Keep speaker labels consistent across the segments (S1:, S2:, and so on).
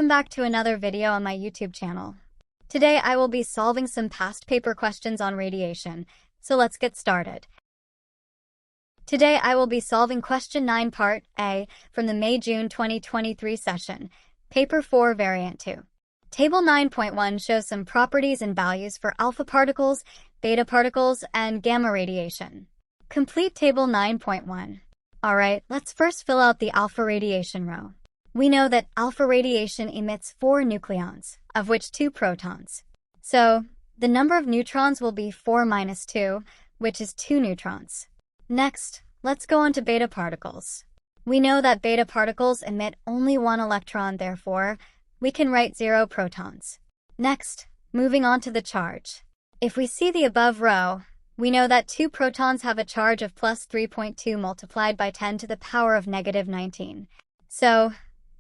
S1: Welcome back to another video on my YouTube channel. Today I will be solving some past paper questions on radiation, so let's get started. Today I will be solving question 9 part A from the May-June 2023 session, paper 4 variant 2. Table 9.1 shows some properties and values for alpha particles, beta particles, and gamma radiation. Complete table 9.1. Alright, let's first fill out the alpha radiation row. We know that alpha radiation emits 4 nucleons, of which 2 protons. So, the number of neutrons will be 4 minus 2, which is 2 neutrons. Next, let's go on to beta particles. We know that beta particles emit only 1 electron, therefore, we can write 0 protons. Next, moving on to the charge. If we see the above row, we know that 2 protons have a charge of plus 3.2 multiplied by 10 to the power of negative 19. So,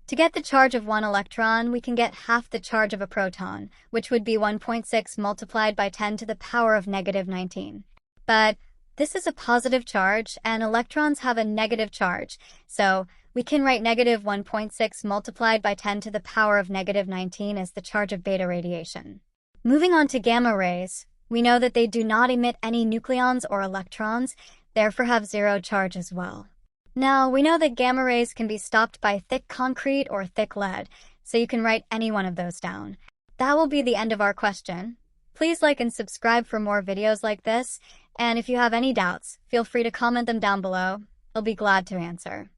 S1: to get the charge of 1 electron, we can get half the charge of a proton, which would be 1.6 multiplied by 10 to the power of negative 19. But this is a positive charge, and electrons have a negative charge, so we can write negative 1.6 multiplied by 10 to the power of negative 19 as the charge of beta radiation. Moving on to gamma rays, we know that they do not emit any nucleons or electrons, therefore have 0 charge as well. Now, we know that gamma rays can be stopped by thick concrete or thick lead, so you can write any one of those down. That will be the end of our question. Please like and subscribe for more videos like this, and if you have any doubts, feel free to comment them down below. I'll be glad to answer.